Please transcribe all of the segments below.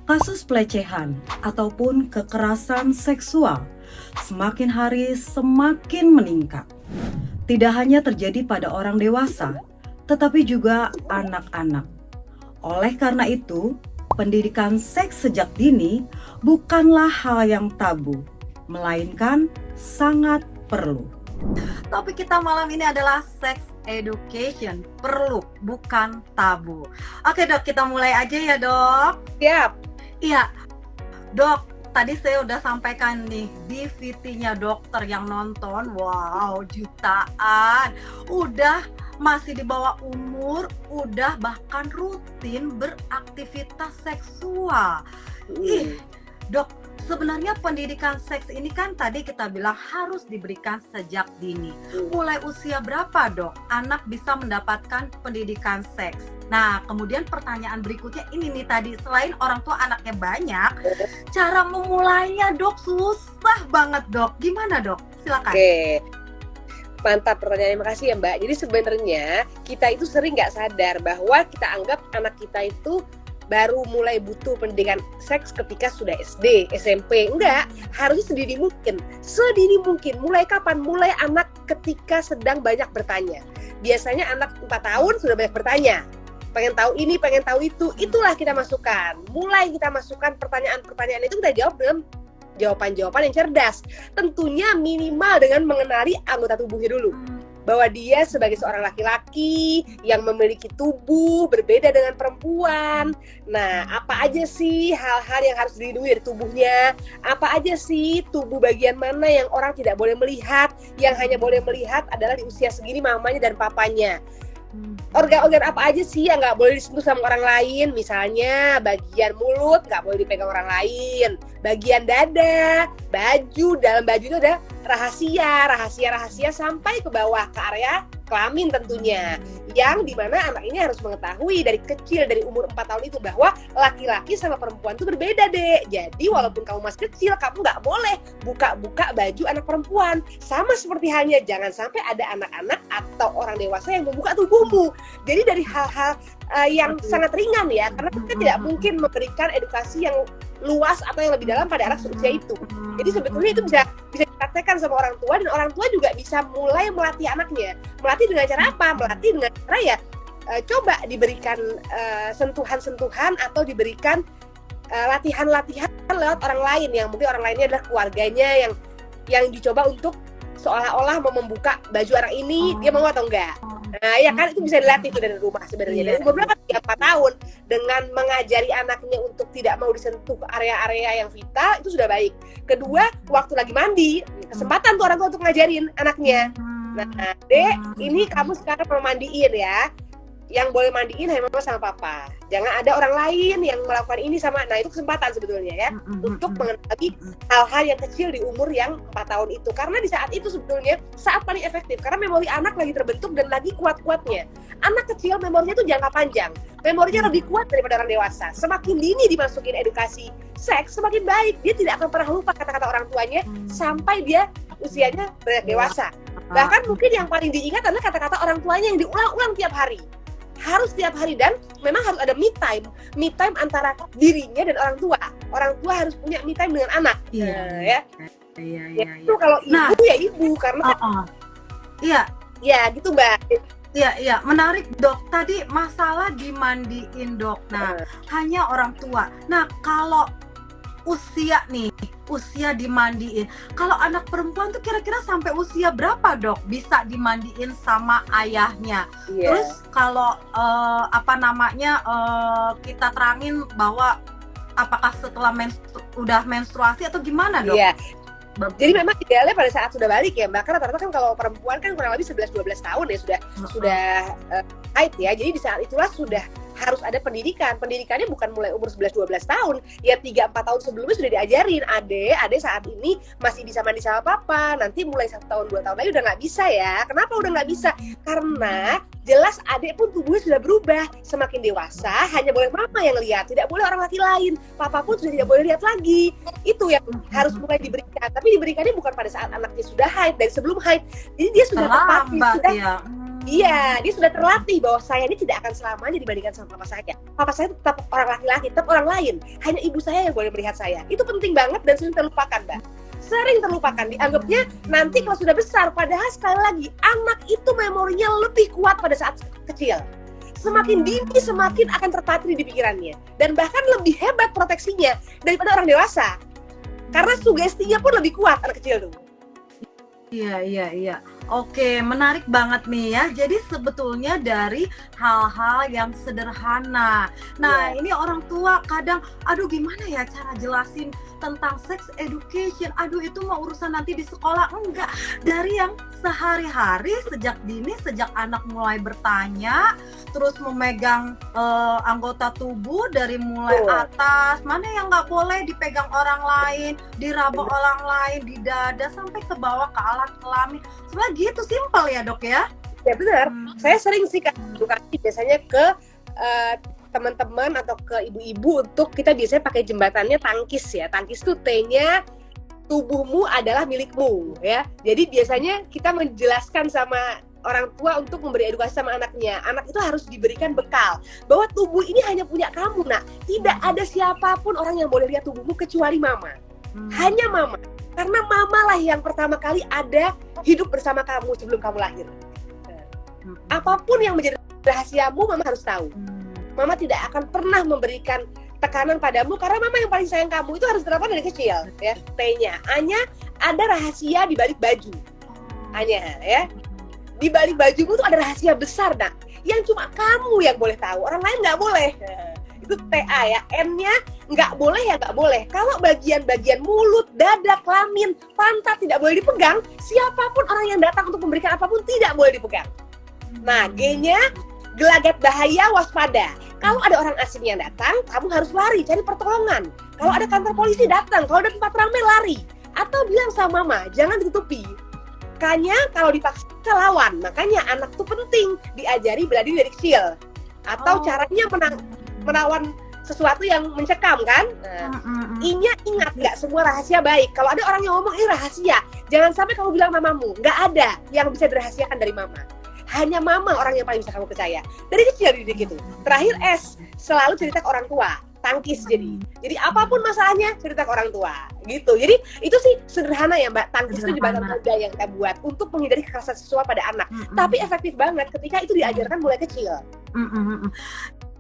Kasus pelecehan ataupun kekerasan seksual semakin hari semakin meningkat. Tidak hanya terjadi pada orang dewasa, tetapi juga anak-anak. Oleh karena itu, pendidikan seks sejak dini bukanlah hal yang tabu, melainkan sangat perlu. Topik kita malam ini adalah sex education, perlu bukan tabu. Oke dok, kita mulai aja ya dok. Siap. Iya dok, tadi saya udah sampaikan nih DVT-nya dokter yang nonton, wow jutaan. Udah masih di bawah umur, udah bahkan rutin beraktivitas seksual. Ih dok, sebenarnya pendidikan seks ini kan tadi kita bilang harus diberikan sejak dini. Mulai usia berapa dok anak bisa mendapatkan pendidikan seks? Nah kemudian pertanyaan berikutnya ini nih tadi, selain orang tua anaknya banyak, cara memulainya dok susah banget dok. Gimana dok? Silakan. Oke. Mantap pertanyaannya, makasih ya Mbak. Jadi sebenarnya kita itu sering nggak sadar bahwa kita anggap anak kita itu baru mulai butuh pendidikan seks ketika sudah SD, SMP. Enggak, harusnya sedini mungkin. Sedini mungkin. Mulai kapan? Mulai anak ketika sedang banyak bertanya. Biasanya anak 4 tahun sudah banyak bertanya. Pengen tahu ini, pengen tahu itu. Itulah kita masukkan. Mulai kita masukkan pertanyaan-pertanyaan itu, kita jawab dengan jawaban-jawaban yang cerdas. Tentunya minimal dengan mengenali anggota tubuhnya dulu. Bahwa dia sebagai seorang laki-laki yang memiliki tubuh berbeda dengan perempuan. Nah, apa aja sih hal-hal yang harus dilindungi dari tubuhnya? Apa aja sih tubuh bagian mana yang orang tidak boleh melihat? Yang hanya boleh melihat adalah di usia segini mamanya dan papanya. Organ-organ apa aja sih yang nggak boleh disentuh sama orang lain? Misalnya bagian mulut nggak boleh dipegang orang lain, bagian dada, baju, dalam baju itu ada rahasia sampai ke bawah ke area kelamin tentunya, yang dimana anak ini harus mengetahui dari kecil, dari umur 4 tahun itu, bahwa laki-laki sama perempuan itu berbeda deh. Jadi walaupun kamu masih kecil, kamu nggak boleh buka-buka baju anak perempuan. Sama seperti halnya, jangan sampai ada anak-anak atau orang dewasa yang membuka tubuhmu. Jadi dari hal-hal yang sangat ringan ya, karena kita tidak mungkin memberikan edukasi yang luas atau yang lebih dalam pada anak seusia itu. Jadi sebetulnya itu bisa dipraktekkan sama orang tua, dan orang tua juga bisa mulai melatih anaknya. Melatih dengan cara apa? Melatih dengan cara ya coba diberikan sentuhan-sentuhan atau diberikan latihan-latihan lewat orang lain, yang mungkin orang lainnya adalah keluarganya, yang dicoba untuk seolah-olah mau membuka baju anak ini, dia mau atau enggak. Nah ya kan, itu bisa dilatih itu dari rumah sebenarnya. Dari umur berapa? 3-4 tahun. Dengan mengajari anaknya untuk tidak mau disentuh ke area-area yang vital, itu sudah baik. Kedua, waktu lagi mandi, kesempatan tuh orang tua untuk ngajarin anaknya. Nah, Dek, ini kamu sekarang mau mandiin ya. Yang boleh mandiin hanya mama sama papa. Jangan ada orang lain yang melakukan ini sama. Nah, itu kesempatan sebetulnya ya, untuk mengenali hal-hal yang kecil di umur yang 4 tahun itu. Karena di saat itu sebetulnya saat paling efektif, karena memori anak lagi terbentuk dan lagi kuat-kuatnya. Anak kecil memorinya itu jangka panjang, memorinya lebih kuat daripada orang dewasa. Semakin dini dimasukin edukasi seks, semakin baik. Dia tidak akan pernah lupa kata-kata orang tuanya sampai dia usianya dewasa. Bahkan mungkin yang paling diingat adalah kata-kata orang tuanya yang diulang-ulang tiap hari. Harus tiap hari, dan memang harus ada me time antara dirinya dan orang tua. Orang tua harus punya me time dengan anak. Iya. Itu kalau ibu ya ibu, karena iya gitu Mbak. Iya, menarik dok. Tadi masalah dimandiin dok. Nah, hanya orang tua. Nah, kalau usia dimandiin, kalau anak perempuan tuh kira-kira sampai usia berapa dok bisa dimandiin sama ayahnya? Terus kalau kita terangin bahwa apakah setelah udah menstruasi atau gimana dok? Iya. Jadi memang idealnya pada saat sudah balik ya Mbak, karena rata-rata kan kalau perempuan kan kurang lebih 11-12 tahun ya sudah haid ya. Jadi di saat itulah sudah harus ada pendidikan. Pendidikannya bukan mulai umur 11-12 tahun, ya 3-4 tahun sebelumnya sudah diajarin. Adek saat ini masih bisa mandi sama papa, nanti mulai 1 tahun 2 tahun lagi udah nggak bisa ya. Kenapa udah nggak bisa? Karena jelas adek pun tubuhnya sudah berubah. Semakin dewasa hanya boleh mama yang lihat, tidak boleh orang laki lain. Papa pun sudah tidak boleh lihat lagi. Itu yang harus mulai diberikan. Tapi diberikannya bukan pada saat anaknya sudah haid, dari sebelum haid. Jadi dia sudah terlambat ya. Iya, dia sudah terlatih bahwa saya ini tidak akan selamanya dibandingkan sama papa saya. Papa saya tetap orang laki-laki, tetap orang lain. Hanya ibu saya yang boleh melihat saya. Itu penting banget dan sering terlupakan, Mbak. Sering terlupakan, dianggapnya nanti kalau sudah besar. Padahal sekali lagi, anak itu memorinya lebih kuat pada saat kecil. Semakin dini, semakin akan terpatri di pikirannya. Dan bahkan lebih hebat proteksinya daripada orang dewasa. Karena sugestinya pun lebih kuat anak kecil tuh. Iya. Oke, menarik banget nih ya. Jadi sebetulnya dari hal-hal yang sederhana. Nah, ini orang tua kadang, aduh gimana ya cara jelasin tentang sex education. Aduh itu mah urusan nanti di sekolah. Enggak, dari yang sehari-hari sejak dini, sejak anak mulai bertanya, terus memegang anggota tubuh dari mulai atas, mana yang nggak boleh dipegang orang lain, diraba orang lain, di dada, sampai ke bawah ke alat kelamin. Sebenarnya gitu, simpel ya dok ya? Ya benar. Saya sering sih edukasi biasanya ke teman-teman atau ke ibu-ibu untuk kita biasanya pakai jembatannya tangkis ya. Tangkis tuh T-nya tubuhmu adalah milikmu ya. Jadi biasanya kita menjelaskan sama orang tua untuk memberi edukasi sama anaknya. Anak itu harus diberikan bekal bahwa tubuh ini hanya punya kamu, nak. Tidak ada siapapun orang yang boleh lihat tubuhmu kecuali mama. Hanya mama. Karena mama lah yang pertama kali ada hidup bersama kamu sebelum kamu lahir. Apapun yang menjadi rahasiamu, mama harus tahu. Mama tidak akan pernah memberikan tekanan padamu karena mama yang paling sayang kamu. Itu harus diterapkan dari kecil ya. T-nya, A-nya ada rahasia di balik baju. A-nya ya. Di balik bajumu tuh ada rahasia besar, nak, yang cuma kamu yang boleh tahu, orang lain nggak boleh. Itu TA ya. N-nya nggak boleh ya nggak boleh. Kalau bagian-bagian mulut, dada, kelamin, pantat tidak boleh dipegang, siapapun orang yang datang untuk memberikan apapun tidak boleh dipegang. Nah, G-nya gelagat bahaya, waspada. Kalau ada orang asing yang datang, kamu harus lari, cari pertolongan. Kalau ada kantor polisi datang, kalau ada tempat ramai lari. Atau bilang sama mama, jangan ditutupi. Makanya kalau dipaksa lawan. Makanya anak tuh penting diajari bela diri dari kecil. Atau caranya menawan sesuatu yang mencekam kan. I-nya ingat, nggak semua rahasia baik. Kalau ada orang yang ngomong ini rahasia, jangan sampai kamu bilang mamamu. Nggak ada yang bisa dirahasiakan dari mama. Hanya mama orang yang paling bisa kamu percaya. Dari kecil dididik itu. Terakhir S, selalu cerita ke orang tua. Tangkis jadi apapun masalahnya cerita ke orang tua gitu. Jadi itu sih sederhana ya Mbak. Tangkis itu jembatan muda yang kita buat untuk menghindari kekerasan seksual pada anak. Tapi efektif banget ketika itu diajarkan mulai kecil.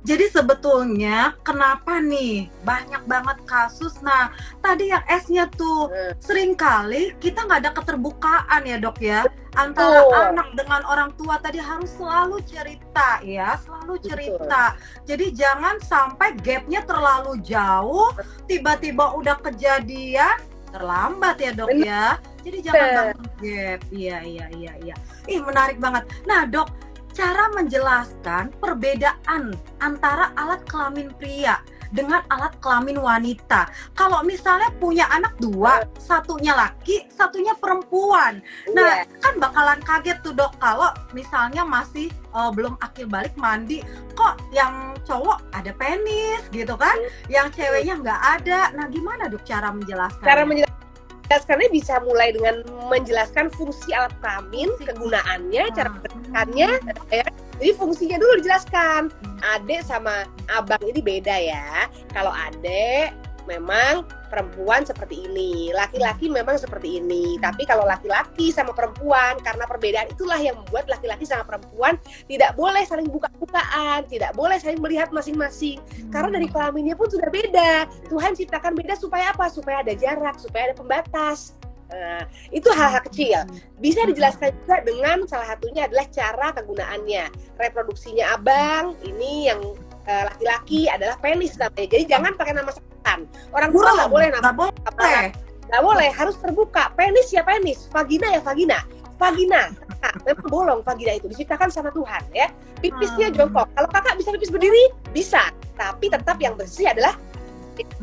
Jadi sebetulnya kenapa nih banyak banget kasus. Nah tadi yang S-nya tuh seringkali kita nggak ada keterbukaan ya dok ya, antara anak dengan orang tua. Tadi harus selalu cerita ya, selalu cerita. Jadi jangan sampai gapnya terlalu jauh, tiba-tiba udah kejadian terlambat ya dok ya. Jadi jangan bangun gap. Iya. Ih menarik banget. Nah dok, cara menjelaskan perbedaan antara alat kelamin pria dengan alat kelamin wanita. Kalau misalnya punya anak dua, satunya laki, satunya perempuan. Nah, kan bakalan kaget tuh dok kalau misalnya masih belum akil balik mandi, kok yang cowok ada penis gitu kan, yang ceweknya nggak ada. Nah, gimana dok cara menjelaskan? Cara menjelaskannya bisa mulai dengan menjelaskan fungsi alat kelamin, kegunaannya, cara menggunakannya, ya. Jadi fungsinya dulu dijelaskan. Adek sama abang ini beda ya. Kalau adek memang perempuan seperti ini, laki-laki memang seperti ini. Tapi kalau laki-laki sama perempuan, karena perbedaan itulah yang membuat laki-laki sama perempuan tidak boleh saling buka-bukaan, tidak boleh saling melihat masing-masing. Karena dari kelaminnya pun sudah beda. Tuhan ciptakan beda supaya apa? Supaya ada jarak, supaya ada pembatas. Itu hal-hal kecil. Bisa dijelaskan juga dengan salah satunya adalah cara kegunaannya. Reproduksinya abang, ini yang laki-laki adalah penis namanya. Jadi jangan pakai nama setan. Orang tua nggak boleh nama. Nggak boleh, harus terbuka. Penis ya penis, vagina ya vagina. Vagina, memang bolong vagina itu diciptakan sama Tuhan ya. Pipisnya jongkok. Kalau kakak bisa pipis berdiri, bisa. Tapi tetap yang bersih adalah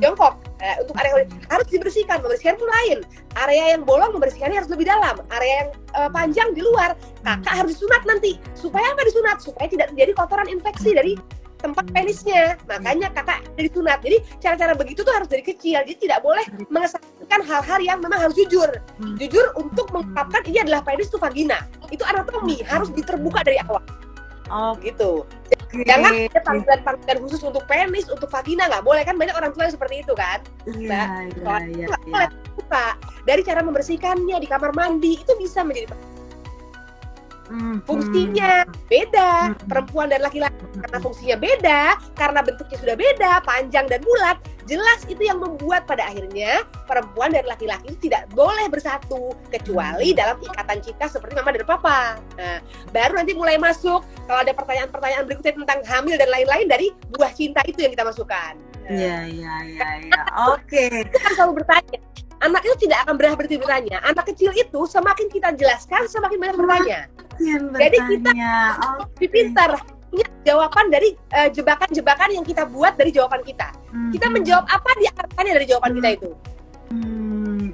jongkok. Untuk area harus dibersihkan, membersihkan itu lain. Area yang bolong membersihkannya harus lebih dalam. Area yang panjang di luar, kakak harus disunat nanti. Supaya apa disunat? Supaya tidak terjadi kotoran infeksi dari tempat penisnya. Makanya kakak dari sunat. Jadi cara-cara begitu tuh harus dari kecil. Jadi tidak boleh mengesampingkan hal-hal yang memang harus jujur. Jujur untuk mengungkapkan ini adalah penis itu vagina. Itu anatomi harus diterbuka dari awal. Oh, Gitu. oke. Jangan ada panggilan-panggilan khusus untuk penis, untuk vagina, nggak boleh kan, banyak orang tua yang seperti itu kan. Iya, iya, Nggak iya. boleh buka. Dari cara membersihkannya di kamar mandi itu bisa menjadi fungsinya beda, perempuan dan laki-laki karena fungsinya beda, karena bentuknya sudah beda, panjang dan bulat. Jelas itu yang membuat pada akhirnya perempuan dan laki-laki itu tidak boleh bersatu kecuali dalam ikatan cinta seperti mama dan papa. Nah, baru nanti mulai masuk kalau ada pertanyaan-pertanyaan berikutnya tentang hamil dan lain-lain dari buah cinta itu yang kita masukkan. Iya, iya, iya, iya. Oke. Kita kan selalu bertanya. Anak itu tidak akan berhenti bertanya. Anak kecil itu semakin kita jelaskan semakin banyak bertanya. Jadi kita lebih pintar punya jawaban dari jebakan-jebakan yang kita buat dari jawaban kita. Kita menjawab apa dia akan tanya dari jawaban kita itu.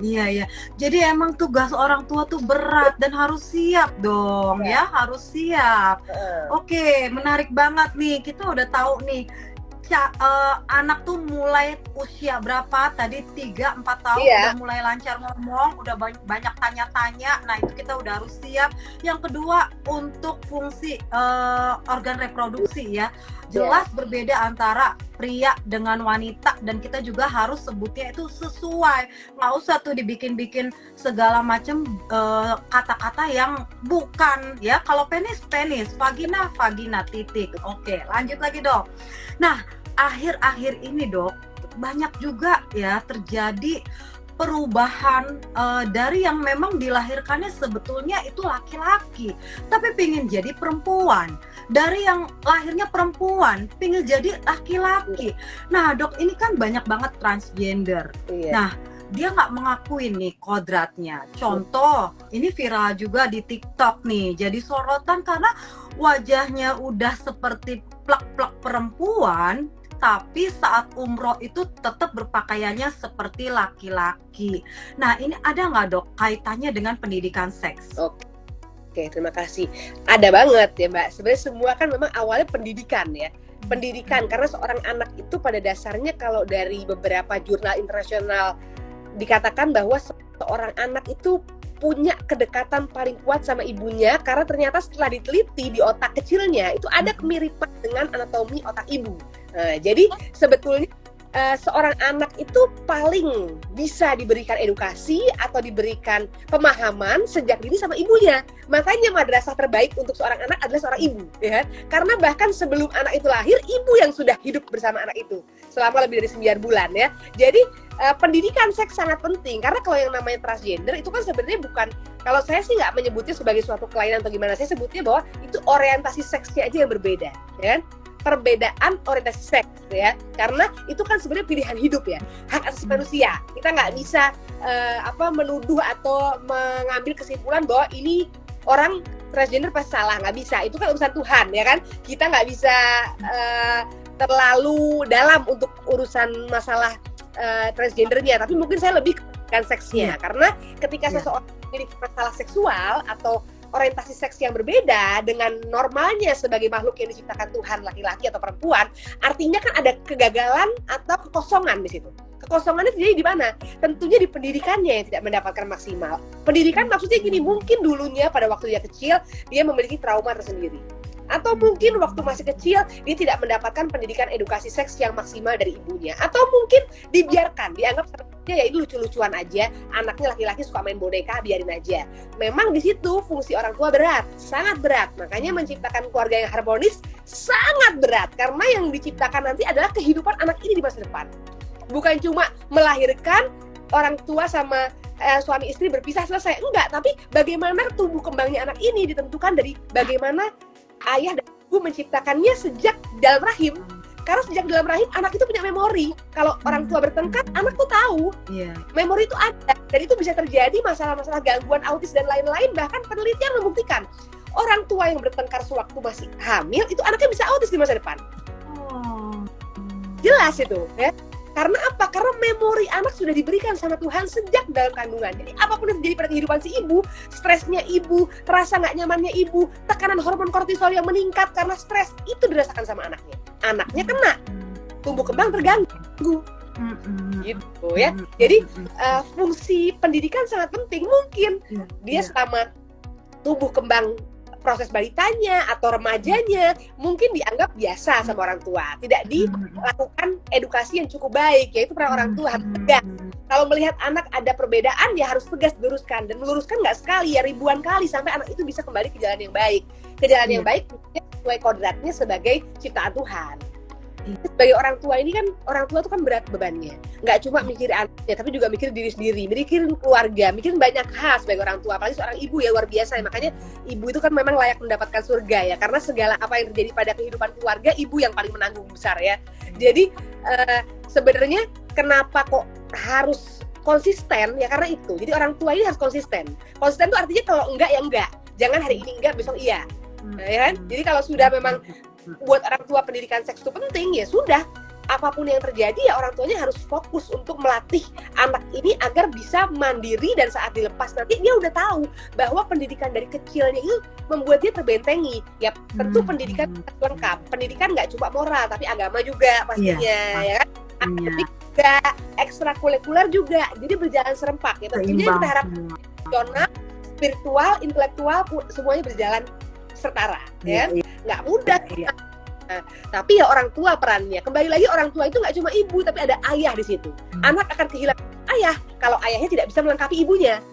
Iya, iya. Jadi emang tugas orang tua tuh berat dan harus siap dong, ya, harus siap. Oke, menarik banget nih. Kita udah tahu nih. Anak tuh mulai usia berapa tadi 3-4 tahun udah mulai lancar ngomong, udah banyak tanya-tanya. Nah, itu kita udah harus siap. Yang kedua untuk fungsi organ reproduksi ya. Jelas berbeda antara pria dengan wanita dan kita juga harus sebutnya itu sesuai. Nggak usah tuh dibikin-bikin segala macam kata-kata yang bukan ya. Kalau penis, vagina, titik. Oke, lanjut lagi dok. Nah, akhir-akhir ini dok, banyak juga ya terjadi perubahan dari yang memang dilahirkannya sebetulnya itu laki-laki, tapi pingin jadi perempuan. Dari yang lahirnya perempuan, pingin jadi laki-laki. Nah dok, ini kan banyak banget transgender. Nah, dia nggak mengakui nih kodratnya. Contoh, ini viral juga di TikTok nih, jadi sorotan karena wajahnya udah seperti plak-plak perempuan, tapi saat umroh itu tetap berpakaiannya seperti laki-laki. Nah, ini ada nggak dok kaitannya dengan pendidikan seks? Oke, terima kasih. Ada banget ya Mbak. Sebenarnya semua kan memang awalnya pendidikan ya. Pendidikan, karena seorang anak itu pada dasarnya kalau dari beberapa jurnal internasional dikatakan bahwa seorang anak itu punya kedekatan paling kuat sama ibunya, karena ternyata setelah diteliti di otak kecilnya itu ada kemiripan dengan anatomi otak ibu. Nah, jadi sebetulnya seorang anak itu paling bisa diberikan edukasi atau diberikan pemahaman sejak dini sama ibunya. Makanya madrasah terbaik untuk seorang anak adalah seorang ibu, ya. Karena bahkan sebelum anak itu lahir, ibu yang sudah hidup bersama anak itu selama lebih dari 9 bulan, ya. Jadi pendidikan seks sangat penting, karena kalau yang namanya transgender itu kan sebenarnya bukan, kalau saya sih nggak menyebutnya sebagai suatu kelainan atau gimana, saya sebutnya bahwa itu orientasi seksnya aja yang berbeda, ya kan? Perbedaan orientasi seks ya, karena itu kan sebenarnya pilihan hidup ya, hak asasi manusia. Kita nggak bisa menuduh atau mengambil kesimpulan bahwa ini orang transgender pasti salah, nggak bisa. Itu kan urusan Tuhan ya kan, kita nggak bisa terlalu dalam untuk urusan masalah transgendernya, tapi mungkin saya lebih ke seksnya, karena ketika seseorang memiliki masalah seksual atau orientasi seks yang berbeda dengan normalnya sebagai makhluk yang diciptakan Tuhan, laki-laki atau perempuan, artinya kan ada kegagalan atau kekosongan di situ. Kekosongannya terjadi di mana? Tentunya di pendidikannya yang tidak mendapatkan maksimal. Pendidikan maksudnya gini, mungkin dulunya pada waktu dia kecil dia memiliki trauma tersendiri. Atau mungkin waktu masih kecil dia tidak mendapatkan pendidikan edukasi seks yang maksimal dari ibunya. Atau mungkin dibiarkan, dianggap ya ini lucu-lucuan aja, anaknya laki-laki suka main boneka, biarin aja. Memang di situ fungsi orang tua berat, sangat berat. Makanya menciptakan keluarga yang harmonis sangat berat, karena yang diciptakan nanti adalah kehidupan anak ini di masa depan. Bukan cuma melahirkan, orang tua sama suami istri berpisah selesai, enggak. Tapi bagaimana tumbuh kembangnya anak ini ditentukan dari bagaimana ayah dan ibu menciptakannya sejak dalam rahim. Karena sejak dalam rahim anak itu punya memori. Kalau orang tua bertengkar, anak tuh tahu. Memori itu ada, dan itu bisa terjadi masalah-masalah gangguan autis dan lain-lain. Bahkan penelitian membuktikan orang tua yang bertengkar sewaktu masih hamil itu anaknya bisa autis di masa depan. Jelas itu, ya. Karena apa? Karena memori anak sudah diberikan sama Tuhan sejak dalam kandungan. Jadi apapun yang terjadi pada kehidupan si ibu, stresnya ibu, rasa nggak nyamannya ibu, tekanan hormon kortisol yang meningkat karena stres, itu dirasakan sama anaknya. anaknya kena, tumbuh kembang terganggu. Gitu ya. Jadi fungsi pendidikan sangat penting. Mungkin dia selama tumbuh kembang proses balitanya atau remajanya mungkin dianggap biasa sama orang tua, tidak dilakukan edukasi yang cukup baik, yaitu para orang tua harus tegas. Kalau melihat anak ada perbedaan ya harus tegas diluruskan, dan meluruskan nggak sekali ya, ribuan kali sampai anak itu bisa kembali ke jalan yang baik. Ke jalan yang baik sesuai kodratnya sebagai ciptaan Tuhan. Sebagai orang tua ini kan, orang tua itu kan berat bebannya, nggak cuma mikirin anaknya tapi juga mikirin diri sendiri, mikirin keluarga, mikirin banyak hal sebagai orang tua. Apalagi seorang ibu ya, luar biasa ya. Makanya ibu itu kan memang layak mendapatkan surga ya, karena segala apa yang terjadi pada kehidupan keluarga, ibu yang paling menanggung besar ya. Jadi sebenarnya kenapa kok harus konsisten ya, karena itu. Jadi orang tua ini harus konsisten. Konsisten itu artinya kalau enggak ya enggak, jangan hari ini enggak besok iya, ya kan? Jadi kalau sudah memang buat orang tua pendidikan seks itu penting, ya sudah, apapun yang terjadi ya orang tuanya harus fokus untuk melatih anak ini agar bisa mandiri, dan saat dilepas nanti dia udah tahu bahwa pendidikan dari kecilnya itu membuat dia terbentengi. Ya tentu pendidikan lengkap, pendidikan nggak cuma moral tapi agama juga pastinya, ya kan? Tapi juga ekstrakurikuler juga, jadi berjalan serempak ya. Tentunya kita harap emosional, spiritual, intelektual semuanya berjalan setara, ya. Nggak mudah. Nah, tapi ya orang tua perannya, kembali lagi orang tua itu nggak cuma ibu tapi ada ayah di situ. Anak akan kehilangan ayah kalau ayahnya tidak bisa melengkapi ibunya.